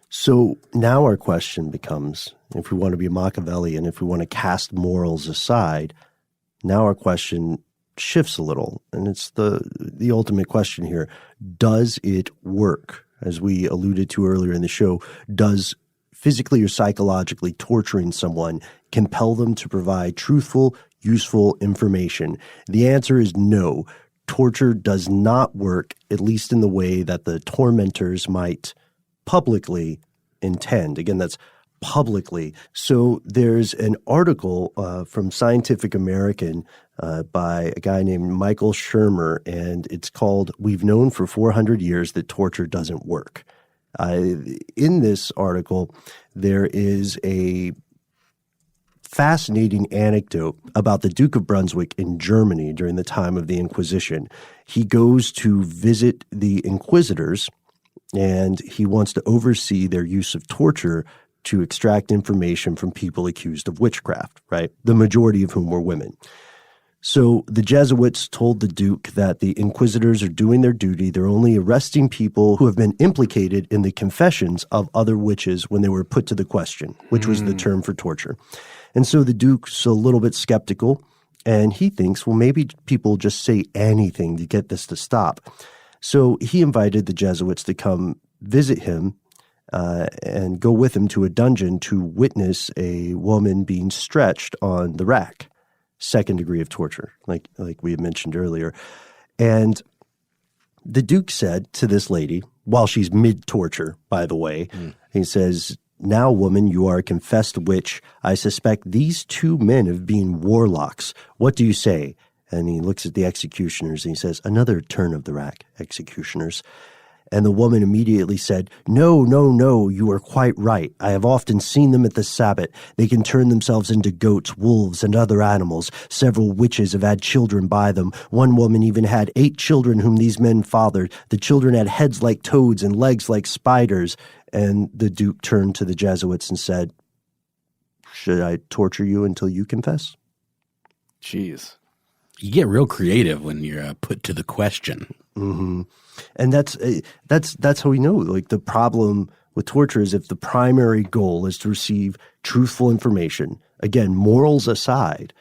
So now our question becomes, if we want to be Machiavellian, if we want to cast morals aside, now our question shifts a little. And it's the ultimate question here. Does it work? As we alluded to earlier in the show, does physically or psychologically torturing someone compel them to provide truthful, useful information? The answer is no. Torture does not work, at least in the way that the tormentors might publicly intend. Again, that's publicly. So there's an article from Scientific American by a guy named Michael Shermer, and it's called "We've Known for 400 Years That Torture Doesn't Work." In this article, there is a fascinating anecdote about the Duke of Brunswick in Germany during the time of the Inquisition. He goes to visit the inquisitors, and he wants to oversee their use of torture to extract information from people accused of witchcraft, right? The majority of whom were women. So the Jesuits told the Duke that the inquisitors are doing their duty. They're only arresting people who have been implicated in the confessions of other witches when they were put to the question, which was the term for torture. And so the Duke's a little bit skeptical, and he thinks, well, maybe people just say anything to get this to stop. So he invited the Jesuits to come visit him and go with him to a dungeon to witness a woman being stretched on the rack. Second degree of torture, like we had mentioned earlier. And the Duke said to this lady, while she's mid-torture, by the way, he says, "Now, woman, you are a confessed witch. I suspect these two men of being warlocks. What do you say?" And he looks at the executioners and he says, "Another turn of the rack, executioners." And the woman immediately said, "No, no, no, you are quite right. I have often seen them at the Sabbath. They can turn themselves into goats, wolves, and other animals. Several witches have had children by them. One woman even had 8 children whom these men fathered. The children had heads like toads and legs like spiders." And the Duke turned to the Jesuits and said, "Should I torture you until you confess?" Jeez. You get real creative when you're put to the question. Mm-hmm. And that's how we know, like, the problem with torture is if the primary goal is to receive truthful information, again, morals aside,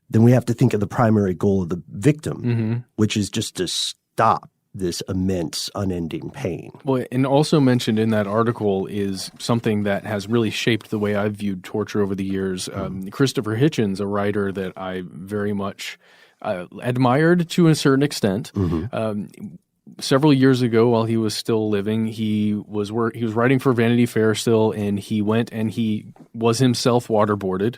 then we have to think of the primary goal of the victim, which is just to stop this immense, unending pain. Well, and also mentioned in that article is something that has really shaped the way I've viewed torture over the years. Christopher Hitchens, a writer that I very much admired to a certain extent. Several years ago, while he was still living, he was writing for Vanity Fair still, and he went and he was himself waterboarded.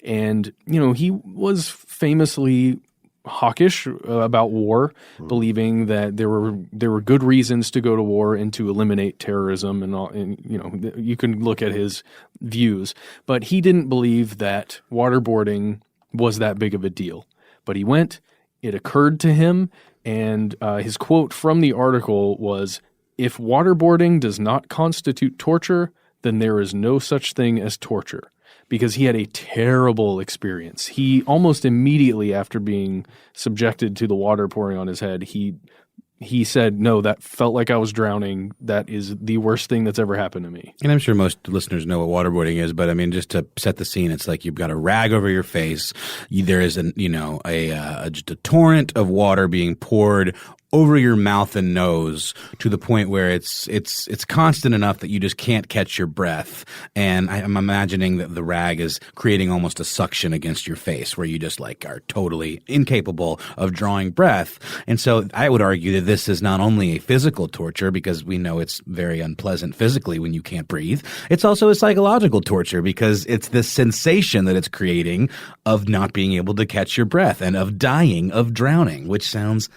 And, you know, he was famously hawkish about war, believing that there were good reasons to go to war and to eliminate terrorism and all. And, you know, you can look at his views, but he didn't believe that waterboarding was that big of a deal. But he went, it occurred to him, and his quote from the article was, "If waterboarding does not constitute torture, then there is no such thing as torture." Because he had a terrible experience. He almost immediately after being subjected to the water pouring on his head, he said, "No, that felt like I was drowning. That is the worst thing that's ever happened to me." And I'm sure most listeners know what waterboarding is, but I mean, just to set the scene, it's like you've got a rag over your face. There is just a torrent of water being poured over your mouth and nose to the point where it's constant enough that you just can't catch your breath. And I'm imagining that the rag is creating almost a suction against your face where you just like are totally incapable of drawing breath. And so I would argue that this is not only a physical torture, because we know it's very unpleasant physically when you can't breathe. It's also a psychological torture because it's this sensation that it's creating of not being able to catch your breath and of dying, of drowning, which sounds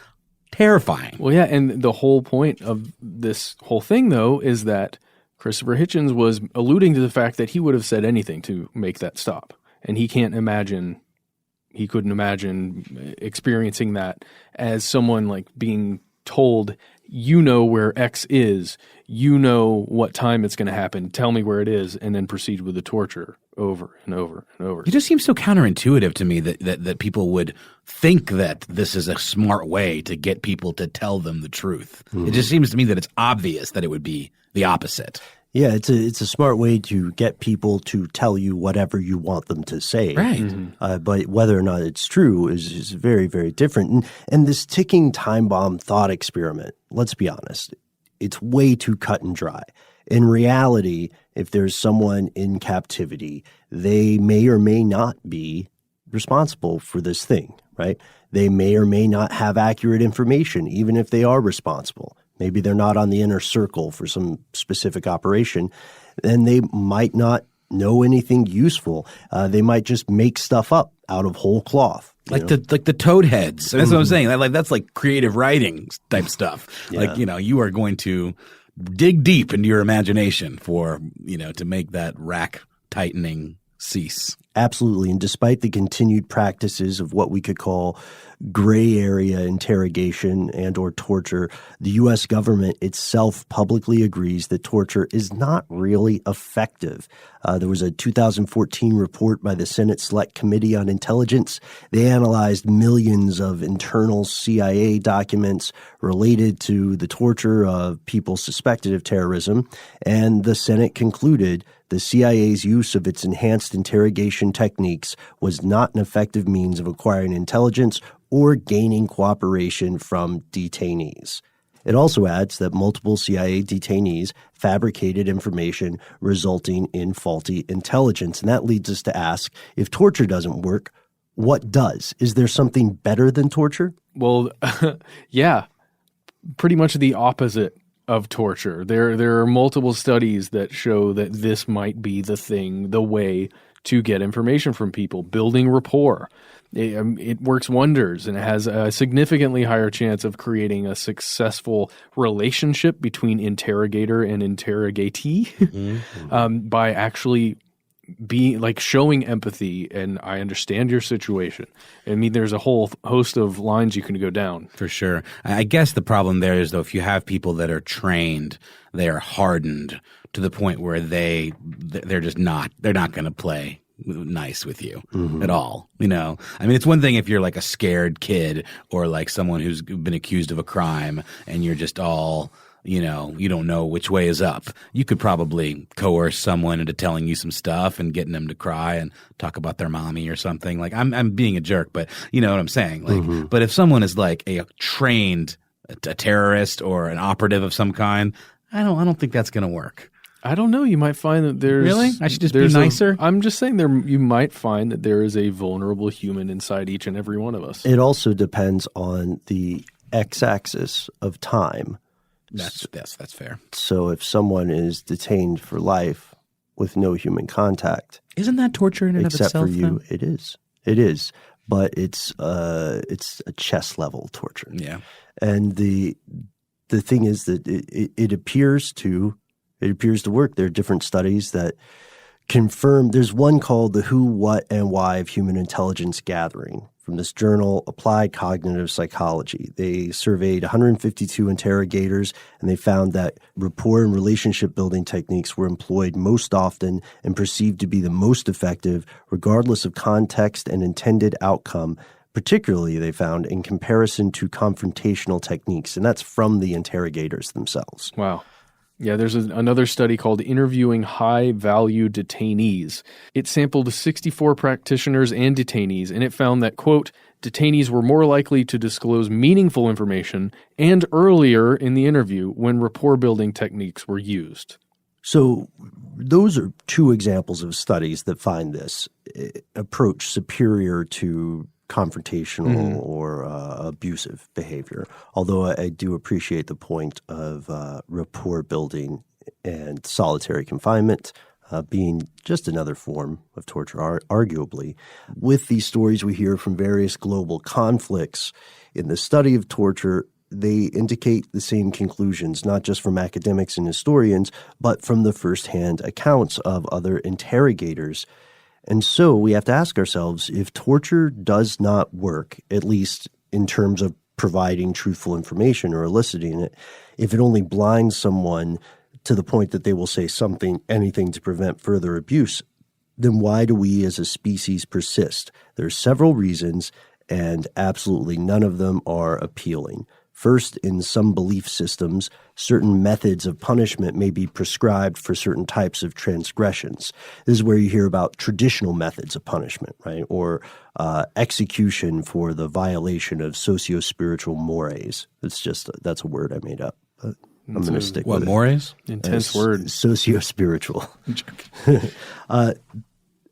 terrifying. Well, yeah, and the whole point of this whole thing, though, is that Christopher Hitchens was alluding to the fact that he would have said anything to make that stop. And he couldn't imagine experiencing that as someone like being told, you know where X is, you know what time it's going to happen, tell me where it is, and then proceed with the torture over and over and over. It just seems so counterintuitive to me that people would think that this is a smart way to get people to tell them the truth. It just seems to me that it's obvious that it would be the opposite. Yeah, it's a smart way to get people to tell you whatever you want them to say. Right. But whether or not it's true is very, very different. And this ticking time bomb thought experiment, let's be honest, it's way too cut and dry. In reality, if there's someone in captivity, they may or may not be responsible for this thing, right? They may or may not have accurate information, even if they are responsible. maybe they're not on the inner circle for some specific operation, then they might not know anything useful. They might just make stuff up out of whole cloth. Like the toad heads. That's what I'm saying. That's like creative writing type stuff. Yeah. Like, you are going to dig deep into your imagination for, to make that rack tightening cease. Absolutely. And despite the continued practices of what we could call gray area interrogation and or torture, the U.S. government itself publicly agrees that torture is not really effective. There was a 2014 report by the Senate Select Committee on Intelligence. They analyzed millions of internal CIA documents related to the torture of people suspected of terrorism, and the Senate concluded the CIA's use of its enhanced interrogation techniques was not an effective means of acquiring intelligence or gaining cooperation from detainees. It also adds that multiple CIA detainees fabricated information resulting in faulty intelligence. And that leads us to ask, if torture doesn't work, what does? Is there something better than torture? Well, yeah, pretty much the opposite of torture. There are multiple studies that show that this might be the way to get information from people, building rapport. It works wonders, and it has a significantly higher chance of creating a successful relationship between interrogator and interrogatee by actually being like showing empathy and I understand your situation. I mean, there's a whole host of lines you can go down. For sure. I guess the problem there is, though, if you have people that are trained, they are hardened to the point where they're not going to play nice with you at all. I mean, it's one thing if you're like a scared kid or like someone who's been accused of a crime and you're just all, you don't know which way is up. You could probably coerce someone into telling you some stuff and getting them to cry and talk about their mommy or something. Like I'm being a jerk, but you know what I'm saying? Like, but if someone is like a trained a terrorist or an operative of some kind, I don't think that's going to work. I don't know. You might find that there's really. I should just be nicer. I'm just saying you might find that there is a vulnerable human inside each and every one of us. It also depends on the x-axis of time. That's fair. So if someone is detained for life with no human contact, isn't that torture in and of itself? Except for you, it is. It is, but it's a chest level torture. Yeah, and the thing is that it appears to work. There are different studies that confirm. There's one called The Who, What, and Why of Human Intelligence Gathering from this journal, Applied Cognitive Psychology. They surveyed 152 interrogators, and they found that rapport and relationship building techniques were employed most often and perceived to be the most effective, regardless of context and intended outcome, particularly, they found, in comparison to confrontational techniques. And that's from the interrogators themselves. Wow. Yeah, there's another study called Interviewing High-Value Detainees. It sampled 64 practitioners and detainees, and it found that, quote, detainees were more likely to disclose meaningful information and earlier in the interview when rapport-building techniques were used. So those are two examples of studies that find this approach superior to confrontational or abusive behavior. Although I do appreciate the point of rapport building and solitary confinement being just another form of torture, arguably. With these stories we hear from various global conflicts in the study of torture, they indicate the same conclusions, not just from academics and historians, but from the firsthand accounts of other interrogators. And so we have to ask ourselves, if torture does not work, at least in terms of providing truthful information or eliciting it, if it only blinds someone to the point that they will say anything to prevent further abuse, then why do we as a species persist? There are several reasons, and absolutely none of them are appealing. First, in some belief systems, certain methods of punishment may be prescribed for certain types of transgressions. This is where you hear about traditional methods of punishment, right? Or execution for the violation of socio-spiritual mores. That's a word I made up. I'm going to stick with it. What, mores? Intense word. Socio-spiritual. And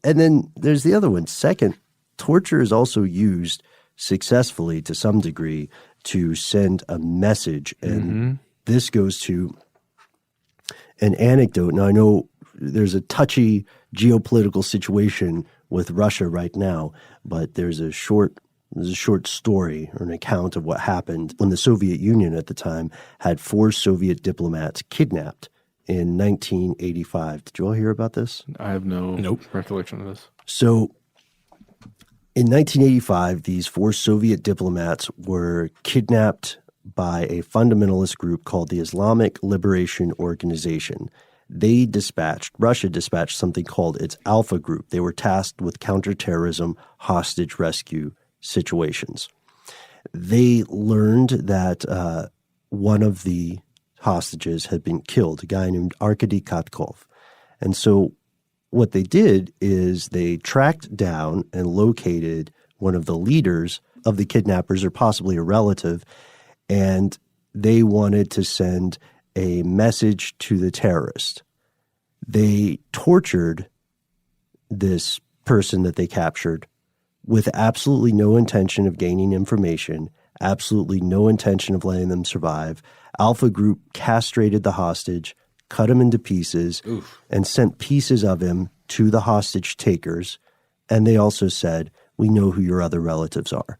then there's the other one. Second, torture is also used successfully to some degree to send a message and this goes to an anecdote. Now, I know there's a touchy geopolitical situation with Russia right now, but there's a short story or an account of what happened when the Soviet Union at the time had 4 Soviet diplomats kidnapped in 1985. Did you all hear about this? I have no recollection of this. So in 1985, these 4 Soviet diplomats were kidnapped by a fundamentalist group called the Islamic Liberation Organization. Russia dispatched something called its Alpha Group. They were tasked with counterterrorism, hostage rescue situations. They learned that one of the hostages had been killed, a guy named Arkady Katkov. And so what they did is they tracked down and located one of the leaders of the kidnappers, or possibly a relative, and they wanted to send a message to the terrorist. They tortured this person that they captured with absolutely no intention of gaining information, absolutely no intention of letting them survive. Alpha Group castrated the hostage, cut him into pieces, and sent pieces of him to the hostage takers. And they also said, we know who your other relatives are,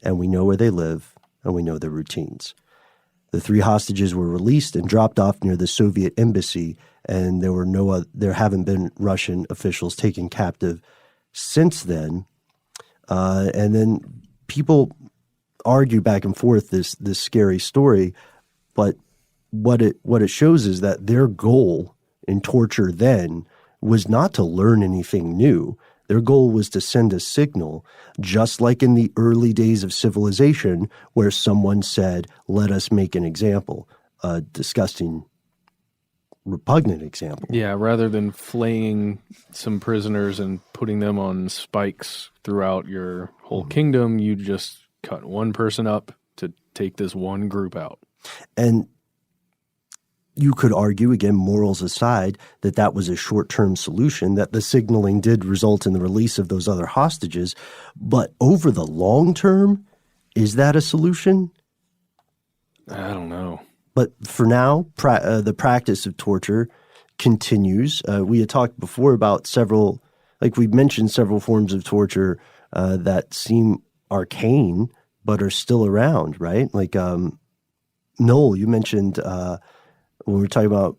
and we know where they live, and we know their routines. The 3 hostages were released and dropped off near the Soviet embassy, and there haven't been Russian officials taken captive since then. And then people argue back and forth this scary story, but what it shows is that their goal in torture then was not to learn anything new. Their goal was to send a signal, just like in the early days of civilization, where someone said, let us make an example, a disgusting, repugnant example. Yeah, rather than flaying some prisoners and putting them on spikes throughout your whole kingdom, you just cut one person up to take this one group out. And you could argue, again, morals aside, that was a short-term solution, that the signaling did result in the release of those other hostages. But over the long term, is that a solution? I don't know. But for now, the practice of torture continues. We had talked before about we've mentioned several forms of torture that seem arcane but are still around, right? Like Noel, you mentioned when we were talking about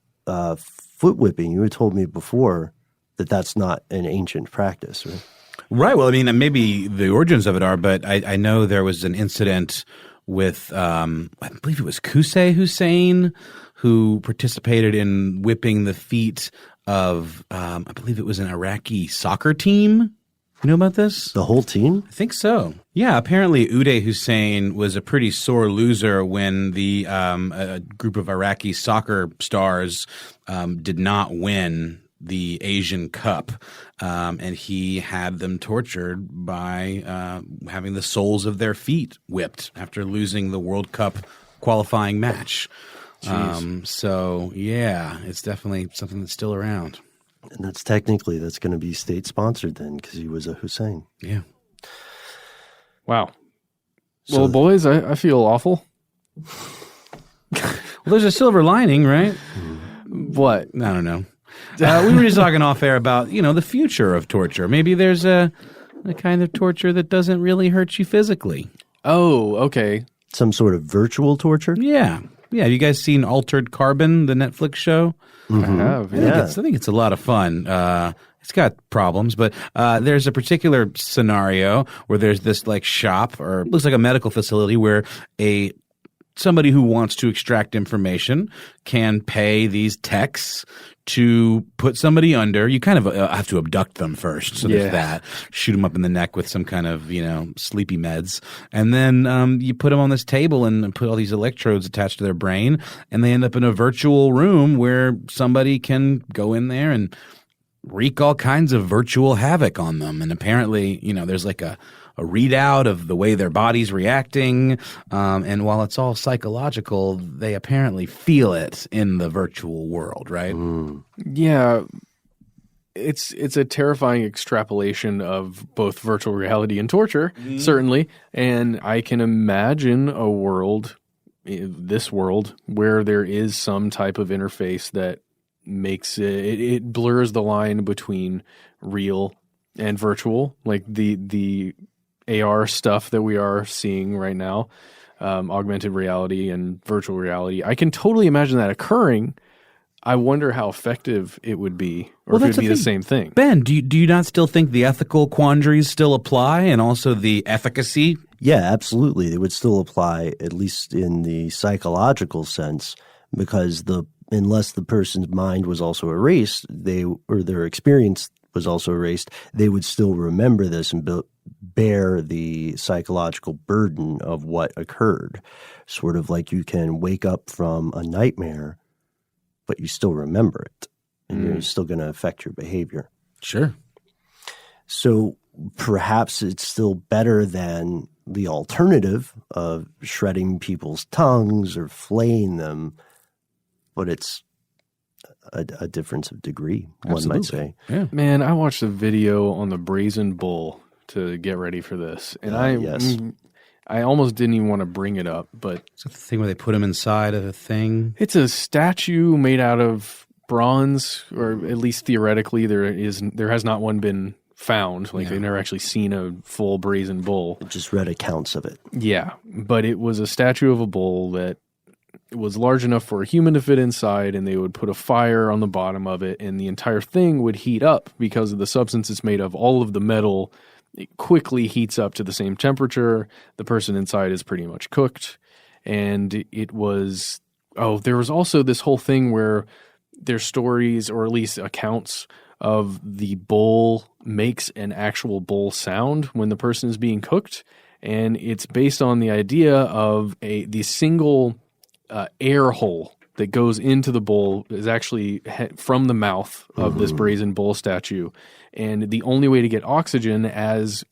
foot whipping, you had told me before that that's not an ancient practice, right? Right. Well, I mean, maybe the origins of it are, but I know there was an incident with, I believe it was Qusay Hussein, who participated in whipping the feet of, I believe it was an Iraqi soccer team. You know about this? The whole team? I think so. Yeah, apparently Uday Hussein was a pretty sore loser when the a group of Iraqi soccer stars did not win the Asian Cup, and he had them tortured by having the soles of their feet whipped after losing the World Cup qualifying match. So, yeah, it's definitely something that's still around. And that's going to be state-sponsored then, because he was a Hussein. Yeah. Wow. Well, boys, I feel awful. Well, there's a silver lining, right? What? I don't know. We were just talking off air about, the future of torture. Maybe there's a kind of torture that doesn't really hurt you physically. Oh, okay. Some sort of virtual torture? Yeah. Yeah. Have you guys seen Altered Carbon, the Netflix show? Mm-hmm. I have. Yeah. I think it's a lot of fun. It's got problems, but there's a particular scenario where there's this shop, or it looks like a medical facility, where somebody who wants to extract information can pay these techs to put somebody under. You kind of have to abduct them first. So there's that. Shoot them up in the neck with some kind of, sleepy meds. And then you put them on this table and put all these electrodes attached to their brain. And they end up in a virtual room where somebody can go in there and wreak all kinds of virtual havoc on them. And apparently, there's a readout of the way their body's reacting. And while it's all psychological, they apparently feel it in the virtual world, right? Mm. Yeah. It's a terrifying extrapolation of both virtual reality and torture, certainly. And I can imagine a world this world where there is some type of interface that makes it blurs the line between real and virtual, like the AR stuff that we are seeing right now, augmented reality and virtual reality. I can totally imagine that occurring. I wonder how effective it would be, or if it would be the same thing. Ben, do you not still think the ethical quandaries still apply, and also the efficacy? Yeah, absolutely. They would still apply, at least in the psychological sense, because unless the person's mind was also erased, or their experience was also erased, they would still remember this and bear the psychological burden of what occurred. Sort of like you can wake up from a nightmare, but you still remember it, and you're still going to affect your behavior. Sure. So perhaps it's still better than the alternative of shredding people's tongues or flaying them, but it's a difference of degree, one might say. Yeah. Man, I watched a video on the brazen bull to get ready for this, and I almost didn't even want to bring it up, but Is that the thing where they put them inside of a thing? it's a statue made out of bronze, or at least theoretically there has not one been found. Like they've never actually seen a full brazen bull. I just read accounts of it. Yeah, but it was a statue of a bull that was large enough for a human to fit inside, and they would put a fire on the bottom of it, and the entire thing would heat up because of the substance it's made of. All of the metal, it quickly heats up to the same temperature. The person inside is pretty much cooked. And it was, there was also this whole thing where there's stories, or at least accounts, of the bull makes an actual bull sound when the person is being cooked. And it's based on the idea of the single air hole that goes into the bull is actually from the mouth of this brazen bull statue. And the only way to get oxygen as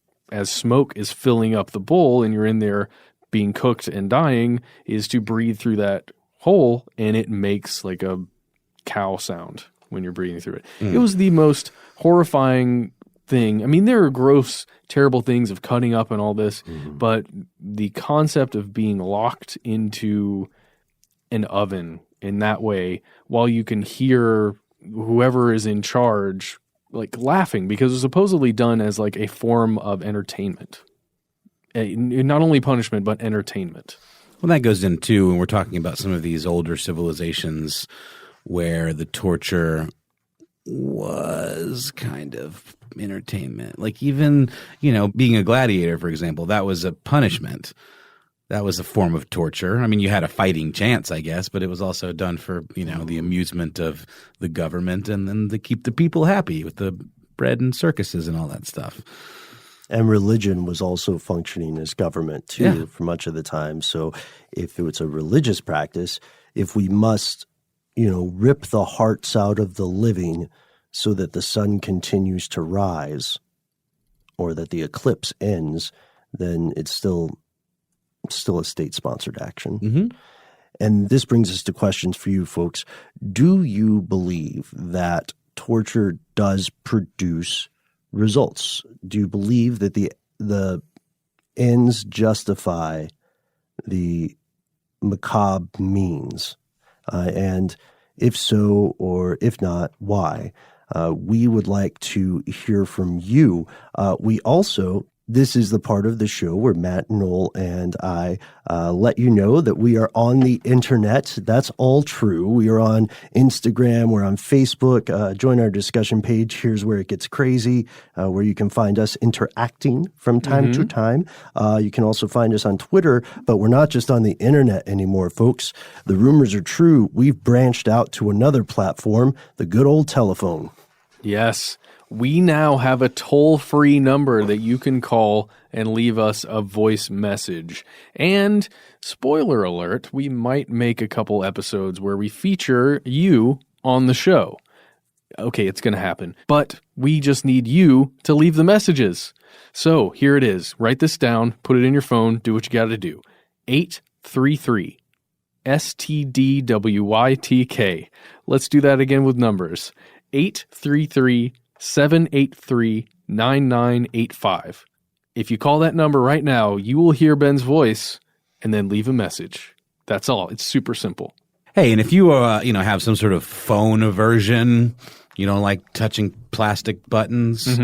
smoke is filling up the bowl and you're in there being cooked and dying is to breathe through that hole, and it makes like a cow sound when you're breathing through it. It was the most horrifying thing. I mean, there are gross, terrible things of cutting up and all this, but the concept of being locked into an oven in that way, while you can hear whoever is in charge like laughing, because it's supposedly done as like a form of entertainment. Not only punishment, but entertainment. Well, that goes into when we're talking about some of these older civilizations where the torture was kind of entertainment. Like even, being a gladiator, for example, that was a punishment. That was a form of torture. I mean, you had a fighting chance, I guess, but it was also done for, the amusement of the government and then to keep the people happy with the bread and circuses and all that stuff. And religion was also functioning as government too for much of the time. So if it's a religious practice, if we must, rip the hearts out of the living so that the sun continues to rise or that the eclipse ends, then it's still a state-sponsored action. Mm-hmm. And this brings us to questions for you folks. Do you believe that torture does produce results? Do you believe that the ends justify the macabre means? And if so, or if not, why? We would like to hear from you. This is the part of the show where Matt, Noel, and I let you know that we are on the internet. That's all true. We are on Instagram. We're on Facebook. Join our discussion page. Here's where it gets crazy, where you can find us interacting from time to time. You can also find us on Twitter, but we're not just on the internet anymore, folks. The rumors are true. We've branched out to another platform, the good old telephone. Yes. We now have a toll-free number that you can call and leave us a voice message. And, spoiler alert, we might make a couple episodes where we feature you on the show. Okay, it's going to happen. But we just need you to leave the messages. So, here it is. Write this down, put it in your phone, do what you got to do. 833 stdwytk. Let's do that again with numbers. 833-783-9985. If you call that number right now, you will hear Ben's voice and then leave a message. That's all. It's super simple. Hey, and if you have some sort of phone aversion, you don't like touching plastic buttons.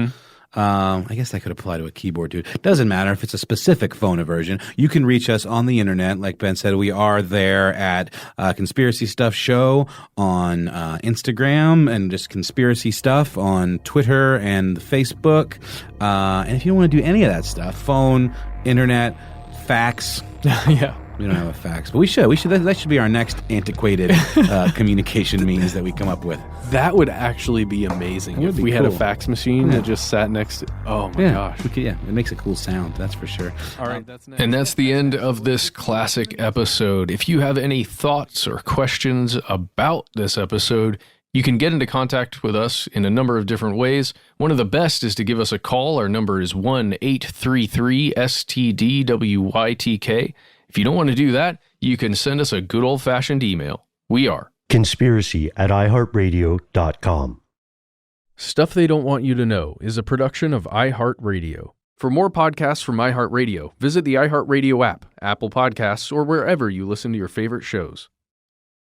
I guess that could apply to a keyboard too. Doesn't matter if it's a specific phone aversion. You can reach us on the internet. Like Ben said, we are there at Conspiracy Stuff Show on Instagram and just Conspiracy Stuff on Twitter and Facebook. And if you don't want to do any of that stuff, phone, internet, fax. Yeah. We don't have a fax, but we should. That should be our next antiquated communication means that we come up with. That would actually be amazing if we had a fax machine that just sat next to. Oh my gosh! It makes a cool sound. That's for sure. All right, that's next. And that's the end of this classic episode. If you have any thoughts or questions about this episode, you can get into contact with us in a number of different ways. One of the best is to give us a call. Our number is 1-833-STDWYTK. If you don't want to do that, you can send us a good old-fashioned email. We are conspiracy@iHeartRadio.com. Stuff They Don't Want You to Know is a production of iHeartRadio. For more podcasts from iHeartRadio, visit the iHeartRadio app, Apple Podcasts, or wherever you listen to your favorite shows.